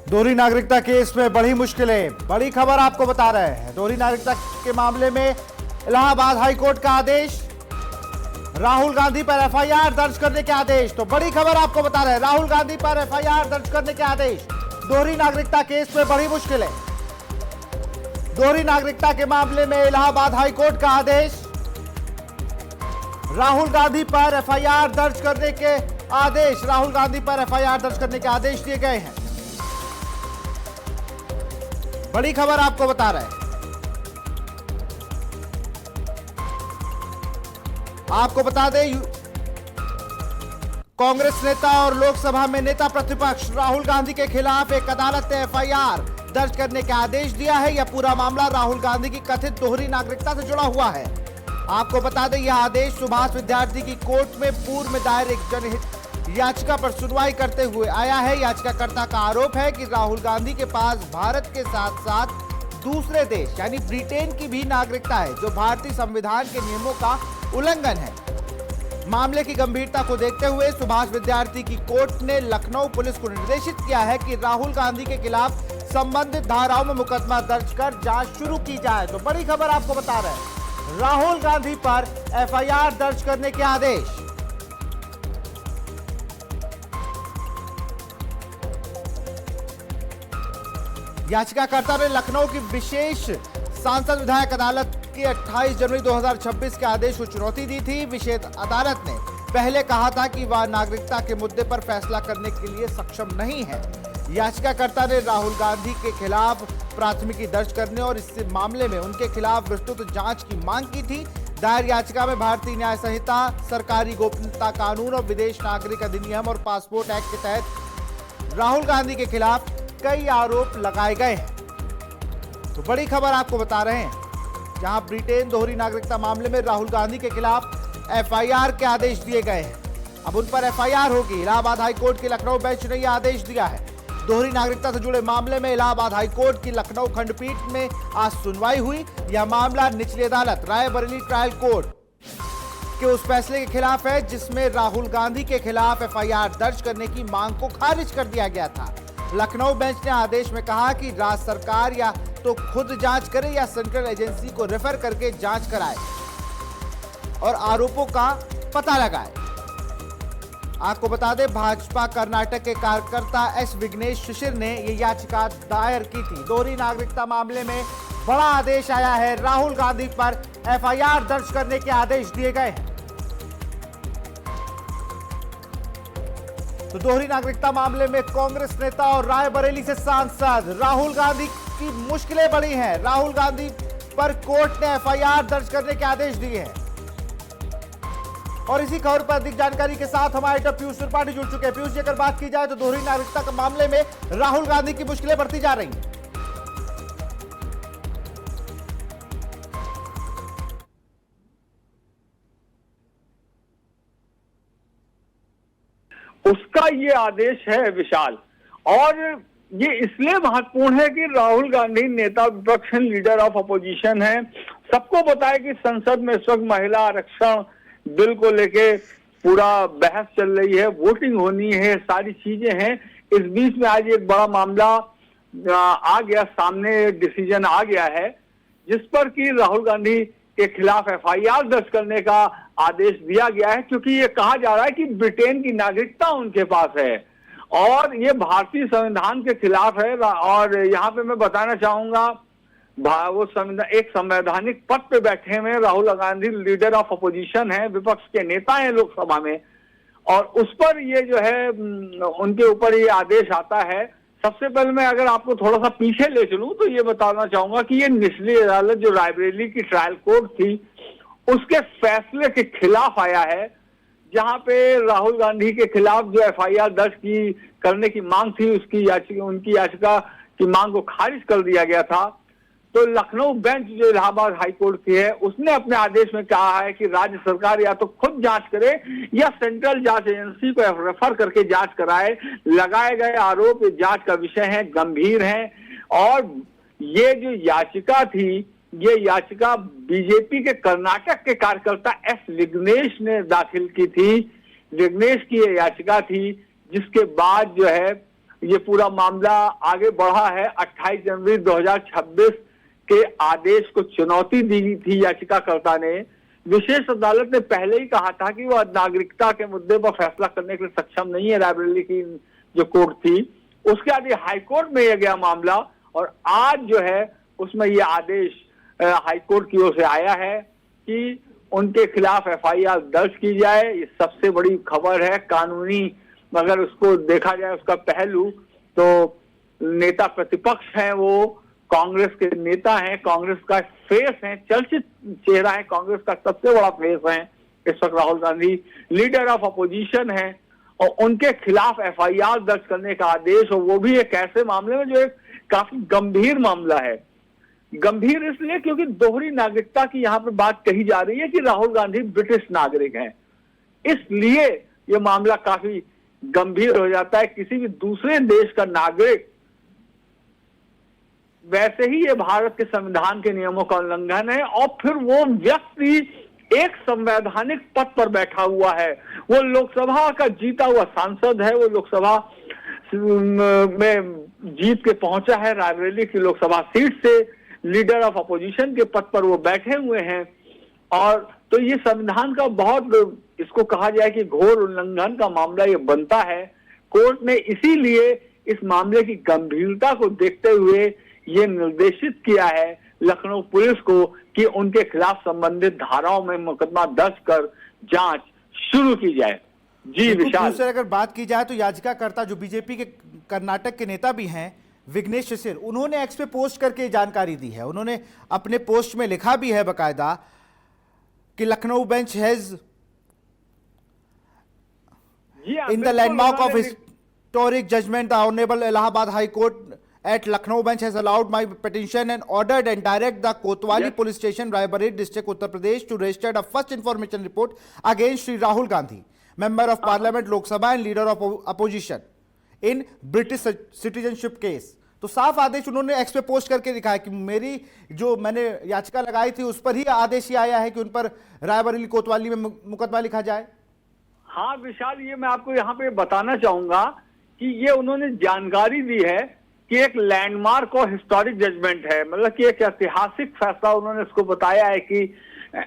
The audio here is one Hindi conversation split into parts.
दोहरी नागरिकता केस में बड़ी मुश्किलें। बड़ी खबर आपको बता रहे हैं। दोहरी नागरिकता के मामले में इलाहाबाद हाई कोर्ट का आदेश, राहुल गांधी पर एफआईआर दर्ज करने के आदेश। तो बड़ी खबर आपको बता रहे हैं, राहुल गांधी पर एफआईआर दर्ज करने के आदेश। दोहरी नागरिकता केस में बड़ी मुश्किलें। दोहरी नागरिकता के मामले में इलाहाबाद हाई कोर्ट का आदेश, राहुल गांधी पर एफआईआर दर्ज करने के आदेश। राहुल गांधी पर एफआईआर दर्ज करने के आदेश दिए गए हैं। बड़ी खबर आपको बता रहे हैं। आपको बता दें, कांग्रेस नेता और लोकसभा में नेता प्रतिपक्ष राहुल गांधी के खिलाफ एक अदालत ने एफआईआर दर्ज करने का आदेश दिया है। यह पूरा मामला राहुल गांधी की कथित दोहरी नागरिकता से जुड़ा हुआ है। आपको बता दें, यह आदेश सुभाष विद्यार्थी की कोर्ट में पूर्व में दायर एक जनहित याचिका पर सुनवाई करते हुए आया है। याचिकाकर्ता का आरोप है कि राहुल गांधी के पास भारत के साथ साथ दूसरे देश यानी ब्रिटेन की भी नागरिकता है, जो भारतीय संविधान के नियमों का उल्लंघन है। मामले की गंभीरता को देखते हुए सुभाष विद्यार्थी की कोर्ट ने लखनऊ पुलिस को निर्देशित किया है कि राहुल गांधी के खिलाफ संबंधित धाराओं में मुकदमा दर्ज कर जांच शुरू की जाए। तो बड़ी खबर आपको बता रहे हैं, राहुल गांधी पर एफआईआर दर्ज करने के आदेश। याचिकाकर्ता ने लखनऊ की विशेष सांसद विधायक अदालत के 28 जनवरी 2026 के आदेश को चुनौती दी थी। विशेष अदालत ने पहले कहा था कि वह नागरिकता के मुद्दे पर फैसला करने के लिए सक्षम नहीं है। याचिकाकर्ता ने राहुल गांधी के खिलाफ प्राथमिकी दर्ज करने और इस मामले में उनके खिलाफ विस्तृत जांच की मांग की थी। दायर याचिका में भारतीय न्याय संहिता, सरकारी गोपनीयता कानून और विदेश नागरिक अधिनियम और पासपोर्ट एक्ट के तहत राहुल गांधी के खिलाफ कई आरोप लगाए गए हैं। तो बड़ी खबर आपको बता रहे हैं, जहां ब्रिटेन दोहरी नागरिकता मामले में राहुल गांधी के खिलाफ एफआईआर के आदेश दिए गए हैं। अब उन पर एफआईआर होगी। इलाहाबाद हाई कोर्ट की लखनऊ बेंच ने यह आदेश दिया है। दोहरी नागरिकता से जुड़े मामले में इलाहाबाद हाई कोर्ट की लखनऊ खंडपीठ में आज सुनवाई हुई। यह मामला निचली अदालत रायबरेली ट्रायल कोर्ट के उस फैसले के खिलाफ है, जिसमें राहुल गांधी के खिलाफ एफआईआर दर्ज करने की मांग को खारिज कर दिया गया था। लखनऊ बेंच ने आदेश में कहा कि राज्य सरकार या तो खुद जांच करे या सेंट्रल एजेंसी को रेफर करके जांच कराए और आरोपों का पता लगाए। आपको बता दें, भाजपा कर्नाटक के कार्यकर्ता एस विघ्नेश शिशिर ने यह याचिका दायर की थी। दोहरी नागरिकता मामले में बड़ा आदेश आया है। राहुल गांधी पर एफआईआर दर्ज करने के आदेश दिए गए हैं। तो दोहरी नागरिकता मामले में कांग्रेस नेता और रायबरेली से सांसद राहुल गांधी की मुश्किलें बढ़ी हैं। राहुल गांधी पर कोर्ट ने एफआईआर दर्ज करने के आदेश दिए हैं। और इसी खबर पर अधिक जानकारी के साथ हमारे एडिटर पीयूष त्रिपाठी जुड़ चुके हैं। पीयूष जी, अगर बात की जाए तो दोहरी नागरिकता के मामले में राहुल गांधी की मुश्किलें बढ़ती जा रही हैं। उसका ये आदेश है विशाल, और ये इसलिए महत्वपूर्ण है कि राहुल गांधी नेता विपक्ष लीडर ऑफ अपोजिशन है। सबको पता है कि संसद में इस वक्त महिला आरक्षण बिल को लेके पूरा बहस चल रही है, वोटिंग होनी है, सारी चीजें हैं। इस बीच में आज एक बड़ा मामला आ गया सामने, डिसीजन आ गया है, जिस पर कि राहुल गांधी के खिलाफ एफआईआर दर्ज करने का आदेश दिया गया है, क्योंकि ये कहा जा रहा है कि ब्रिटेन की नागरिकता उनके पास है और ये भारतीय संविधान के खिलाफ है। और यहाँ पे मैं बताना चाहूंगा, वो एक संवैधानिक पद पे बैठे हुए Rahul Gandhi leader of opposition है, विपक्ष के नेता हैं लोकसभा में, और उस पर ये जो है उनके ऊपर ये आदेश आता है। सबसे पहले मैं अगर आपको थोड़ा सा पीछे ले चलूं तो ये बताना चाहूंगा कि ये निचली अदालत जो रायबरेली की ट्रायल कोर्ट थी, उसके फैसले के खिलाफ आया है, जहां पे राहुल गांधी के खिलाफ जो एफआईआर दर्ज करने की मांग थी, उनकी याचिका की मांग को खारिज कर दिया गया था। तो लखनऊ बेंच जो इलाहाबाद हाई कोर्ट की है, उसने अपने आदेश में कहा है कि राज्य सरकार या तो खुद जांच करे या सेंट्रल जांच एजेंसी को रेफर करके जांच कराए। लगाए गए आरोप जांच का विषय है, गंभीर हैं, और ये जो याचिका थी, ये याचिका बीजेपी के कर्नाटक के कार्यकर्ता एस विघ्नेश ने दाखिल की थी। विघ्नेश की ये याचिका थी, जिसके बाद जो है ये पूरा मामला आगे बढ़ा है। 28 जनवरी 2026 के आदेश को चुनौती दी थी याचिकाकर्ता ने। विशेष अदालत ने पहले ही कहा था कि वह नागरिकता के मुद्दे पर फैसला करने के लिए सक्षम नहीं है, रायबरेली की जो कोर्ट थी। उसके बाद हाईकोर्ट में यह गया मामला और आज जो है उसमें यह आदेश हाईकोर्ट की ओर से आया है कि उनके खिलाफ एफआईआर दर्ज की जाए। ये सबसे बड़ी खबर है। कानूनी अगर उसको देखा जाए उसका पहलू, तो नेता प्रतिपक्ष हैं, वो कांग्रेस के नेता हैं, कांग्रेस का फेस है, चर्चित चेहरा है, कांग्रेस का सबसे बड़ा फेस है इस वक्त Rahul Gandhi, leader of opposition है, और उनके खिलाफ एफआईआर दर्ज करने का आदेश, और वो भी एक ऐसे मामले में जो एक काफी गंभीर मामला है। गंभीर इसलिए क्योंकि दोहरी नागरिकता की यहाँ पे बात कही जा रही है कि राहुल गांधी ब्रिटिश नागरिक हैं, इसलिए ये मामला काफी गंभीर हो जाता है। किसी भी दूसरे देश का नागरिक, वैसे ही ये भारत के संविधान के नियमों का उल्लंघन है, और फिर वो व्यक्ति एक संवैधानिक पद पर बैठा हुआ है, वो लोकसभा का जीता हुआ सांसद है, वो लोकसभा में जीत के पहुंचा है रायबरेली की लोकसभा सीट से, लीडर ऑफ अपोजिशन के पद पर वो बैठे हुए हैं। और तो ये संविधान का बहुत, इसको कहा जाए कि घोर उल्लंघन का मामला ये बनता है। कोर्ट ने इसीलिए इस मामले की गंभीरता को देखते हुए ये निर्देशित किया है लखनऊ पुलिस को कि उनके खिलाफ संबंधित धाराओं में मुकदमा दर्ज कर जांच शुरू की जाए। जी विशाल, अगर बात की जाए तो याचिकाकर्ता जो बीजेपी के कर्नाटक के नेता भी हैं विघ्नेश शिशिर, उन्होंने एक्स पे पोस्ट करके जानकारी दी है। उन्होंने अपने पोस्ट में लिखा भी है बकायदा कि Lucknow bench has in the landmark of historic judgment, the Honorable Allahabad High Court at Lucknow bench has allowed my petition and ordered and direct the Kotwali Police Station, Raebareli District, Uttar Pradesh to register a first information report against Sri Rahul Gandhi, Member of Parliament, Lok Sabha and Leader of Opposition in British citizenship case। तो साफ आदेश उन्होंने एक्स पे पोस्ट करके दिखा है कि मेरी जो मैंने याचिका लगाई थी उस पर ही आदेश ही आया है कि उन पर रायबरेली कोतवाली में मुकदमा लिखा जाए। हाँ विशाल, ये मैं आपको यहाँ पे बताना चाहूंगा कि ये उन्होंने जानकारी दी है कि एक लैंडमार्क और हिस्टोरिक जजमेंट है, मतलब कि एक ऐतिहासिक फैसला उन्होंने इसको बताया है कि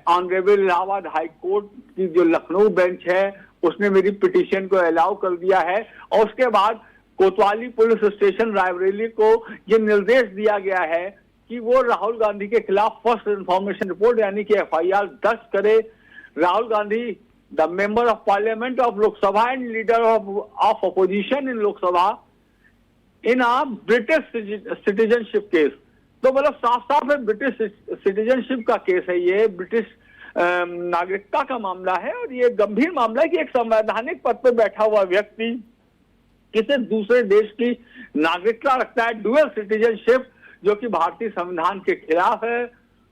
ऑनरेबल इलाहाबाद हाई कोर्ट की जो लखनऊ बेंच है उसने मेरी पिटीशन को अलाउ कर दिया है, और उसके बाद कोतवाली पुलिस स्टेशन रायबरेली को ये निर्देश दिया गया है कि वो राहुल गांधी के खिलाफ फर्स्ट इंफॉर्मेशन रिपोर्ट यानी कि एफआईआर दर्ज करे। Rahul Gandhi, the member of parliament of Lok Sabha and leader of opposition in Lok Sabha in a British citizenship case। तो मतलब साफ साफ है ब्रिटिश सिटीजनशिप का केस है, ये ब्रिटिश नागरिकता का मामला है, और ये गंभीर मामला है कि एक संवैधानिक पद पर बैठा हुआ व्यक्ति किसी दूसरे देश की नागरिकता रखता है, डुअल सिटीजनशिप, जो कि भारतीय संविधान के खिलाफ है।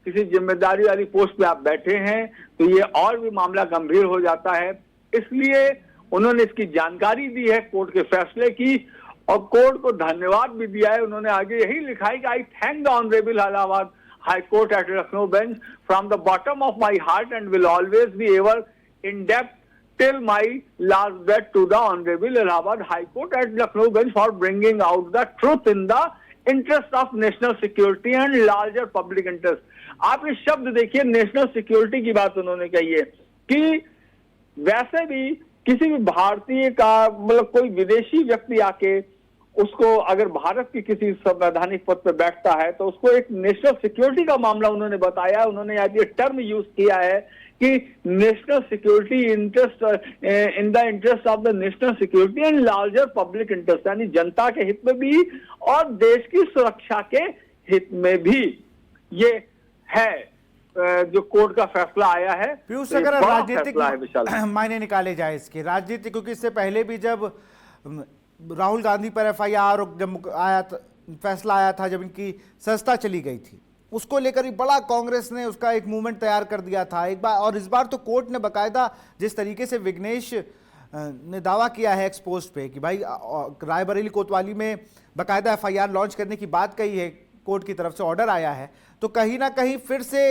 किसी जिम्मेदारी वाली पोस्ट पे आप बैठे हैं तो ये और भी मामला गंभीर हो जाता है, इसलिए उन्होंने इसकी जानकारी दी है कोर्ट के फैसले की, और कोर्ट को धन्यवाद भी दिया है। उन्होंने आगे यही लिखा है कि आई thank the honourable Allahabad high court at Lucknow bench from the bottom of my heart and will always be ever in depth till my last breath to the Honorable Allahabad High Court at Lucknow bench for bringing out the truth in the interest of national security and larger public interest। आप ये शब्द देखिए, नेशनल सिक्योरिटी की बात उन्होंने कही है कि वैसे भी किसी भी भारतीय का, मतलब कोई विदेशी व्यक्ति आके उसको अगर भारत की किसी संवैधानिक पद पर बैठता है तो उसको एक नेशनल सिक्योरिटी का मामला उन्होंने बताया। उन्होंने आज ये टर्म यूज किया है कि national security interest in the interest of the national security and larger public interest, यानी जनता के हित में भी और देश की सुरक्षा के हित में भी ये है जो कोर्ट का फैसला आया है। पीयूष, अगर राजनीतिक मायने निकाले जाए इसके, राजनीतिक, क्योंकि इससे पहले भी जब राहुल गांधी पर एफआईआर जब आया फैसला आया था, जब इनकी सस्ता चली गई थी, उसको लेकर भी बड़ा कांग्रेस ने उसका एक मूवमेंट तैयार कर दिया था एक बार, और इस बार तो कोर्ट ने बकायदा जिस तरीके से विघ्नेश ने दावा किया है एक्स पोस्ट पे कि भाई रायबरेली कोतवाली में बकायदा एफआईआर लॉन्च करने की बात कही है, कोर्ट की तरफ से ऑर्डर आया है, तो कहीं ना कहीं फिर से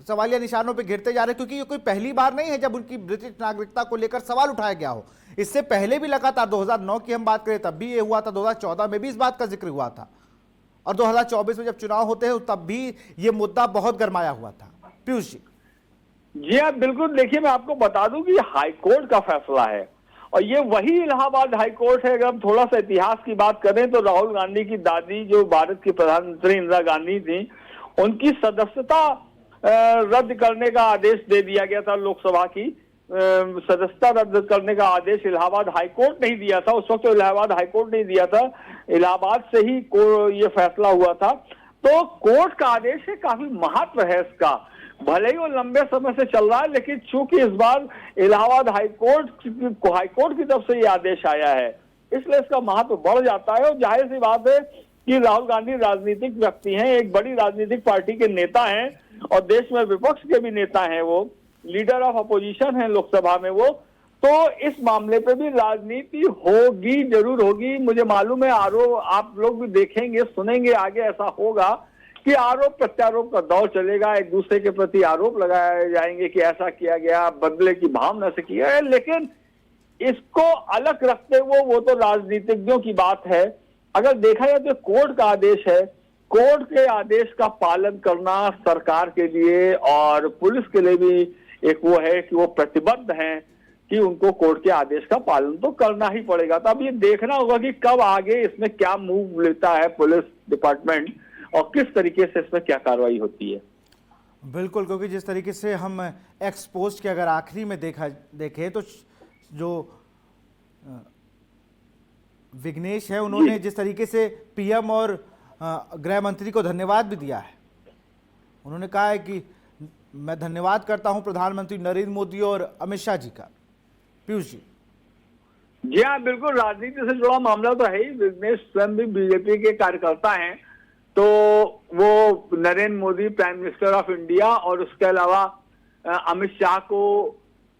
सवालिया निशानों पे घिरते जा रहे हैं, क्योंकि ये कोई पहली बार नहीं है जब उनकी ब्रिटिश नागरिकता को लेकर सवाल उठाया गया हो। इससे पहले भी लगातार 2009 की हम बात करें तब भी ये हुआ था, 2014 में भी इस बात का जिक्र हुआ था, और 2024 में जब चुनाव होते हैं तब भी ये मुद्दा बहुत गरमाया हुआ था। पीयूष जी। जी हाँ, बिल्कुल। देखिए, मैं आपको बता दूं कि हाईकोर्ट का फैसला है और ये वही इलाहाबाद हाईकोर्ट है। अगर हम थोड़ा सा इतिहास की बात करें तो राहुल गांधी की दादी, जो भारत की प्रधानमंत्री इंदिरा गांधी थी, उनकी सदस्यता रद्द करने का आदेश दे दिया गया था। लोकसभा की सदस्यता रद्द करने का आदेश इलाहाबाद हाईकोर्ट नहीं दिया था। उस वक्त तो इलाहाबाद हाईकोर्ट नहीं दिया था, इलाहाबाद से ही ये फैसला हुआ था। तो कोर्ट का आदेश है, काफी महत्व है इसका। भले ही वो लंबे समय से चल रहा है, लेकिन चूंकि इस बार इलाहाबाद हाईकोर्ट की तरफ से ये आदेश आया है, इसलिए इसका महत्व बढ़ जाता है। और जाहिर सी बात है कि राहुल गांधी राजनीतिक व्यक्ति हैं, एक बड़ी राजनीतिक पार्टी के नेता हैं और देश में विपक्ष के भी नेता हैं, वो लीडर ऑफ अपोजिशन है लोकसभा में वो। तो इस मामले पे भी राजनीति होगी, जरूर होगी। मुझे मालूम है आरोप आप लोग भी देखेंगे, सुनेंगे, आगे ऐसा होगा कि आरोप प्रत्यारोप का दौर चलेगा। एक दूसरे के प्रति आरोप लगाए जाएंगे कि ऐसा किया गया, बदले की भावना से किया है। लेकिन इसको अलग रखते हुए वो तो राजनीतिज्ञों की बात है। अगर देखा जाए तो कोर्ट का आदेश है, कोर्ट के आदेश का पालन करना सरकार के लिए और पुलिस के लिए भी एक वो है कि वो प्रतिबद्ध हैं कि उनको कोर्ट के आदेश का पालन तो करना ही पड़ेगा। तो अब ये देखना होगा कि कब आगे इसमें क्या मूव लेता है पुलिस डिपार्टमेंट और किस तरीके से इसमें क्या कार्रवाई होती है। बिल्कुल, क्योंकि जिस तरीके से हम एक्सपोस्ट के अगर आखिरी में देखें तो जो विघ्नेश है, उन्होंने जिस तरीके से पीएम और गृह मंत्री को धन्यवाद भी दिया है। उन्होंने कहा है कि मैं धन्यवाद करता हूं प्रधानमंत्री नरेंद्र मोदी और अमित शाह जी का। पीयूष जी। जी हाँ, बिल्कुल। राजनीति से जुड़ा मामला तो है ही। विघ्नेश स्वयं भी बीजेपी के कार्यकर्ता हैं, तो वो Narendra Modi prime minister of India और उसके अलावा अमित शाह को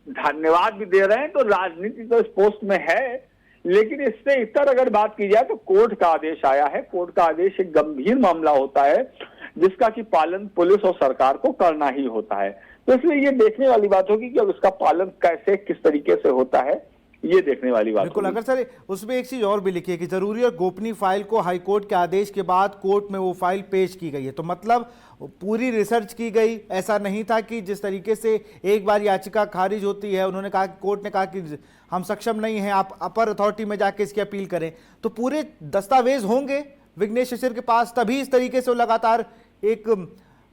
धन्यवाद भी दे रहे हैं। तो राजनीति तो इस पोस्ट में है, लेकिन इससे इतर अगर बात की जाए तो कोर्ट का आदेश आया है। कोर्ट का आदेश एक गंभीर मामला होता है जिसका कि पालन पुलिस और सरकार को करना ही होता है। तो इसलिए ये देखने वाली बात होगी कि अब इसका पालन कैसे, किस तरीके से होता है, ये देखने वाली बात। बिल्कुल। अगर सर उसमें एक चीज और भी लिखी है कि जरूरी और गोपनीय फाइल को हाईकोर्ट के आदेश के बाद कोर्ट में वो फाइल पेश की गई है, तो मतलब पूरी रिसर्च की गई। ऐसा नहीं था कि जिस तरीके से एक बार याचिका खारिज होती है, उन्होंने कहा, कोर्ट ने कहा कि हम सक्षम नहीं हैं, आप अपर अथॉरिटी में जाके इसकी अपील करें। तो पूरे दस्तावेज होंगे विघ्नेश शिशिर के पास, तभी इस तरीके से वो लगातार एक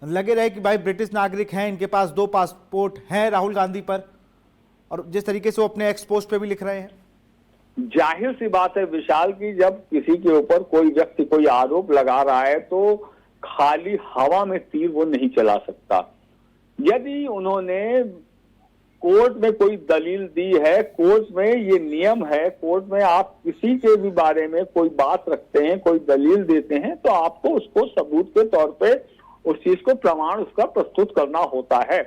लगे रहे कि भाई ब्रिटिश नागरिक हैं, इनके पास 2 पासपोर्ट हैं राहुल गांधी पर, और जिस तरीके से वो अपने एक्सपोस्ट पे भी लिख रहे हैं। जाहिर सी बात है विशाल की, जब किसी के ऊपर कोई व्यक्ति कोई आरोप लगा रहा है तो खाली हवा में तीर वो नहीं चला सकता। यदि उन्होंने कोर्ट में कोई दलील दी है, कोर्ट में ये नियम है, कोर्ट में आप किसी के भी बारे में कोई बात रखते हैं, कोई दलील देते हैं, तो आपको उसको सबूत के तौर पे उस चीज को प्रमाण उसका प्रस्तुत करना होता है।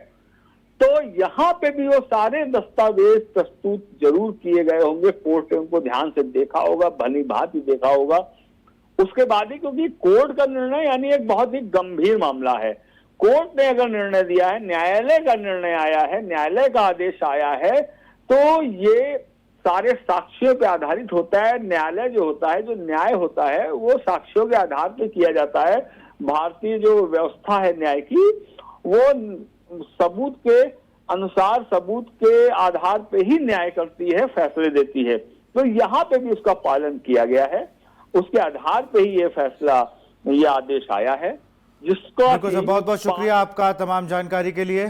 तो यहाँ पे भी वो सारे दस्तावेज प्रस्तुत जरूर किए गए होंगे, कोर्ट ने उनको ध्यान से देखा होगा, भली भांति देखा होगा। उसके बाद ही, क्योंकि कोर्ट का निर्णय यानी एक बहुत ही गंभीर मामला है। कोर्ट ने अगर निर्णय दिया है, न्यायालय का निर्णय आया है, न्यायालय का आदेश आया है, तो ये सारे साक्ष्यों पे आधारित होता है। न्यायालय जो होता है, जो न्याय होता है, वो साक्ष्यों के आधार पे किया जाता है। भारतीय जो व्यवस्था है न्याय की, वो सबूत के अनुसार, सबूत के आधार पे ही न्याय करती है, फैसले देती है। तो यहाँ पे भी उसका पालन किया गया है, उसके आधार पे ही ये फैसला, ये आदेश आया है, जिसको बहुत बहुत शुक्रिया आपका तमाम जानकारी के लिए।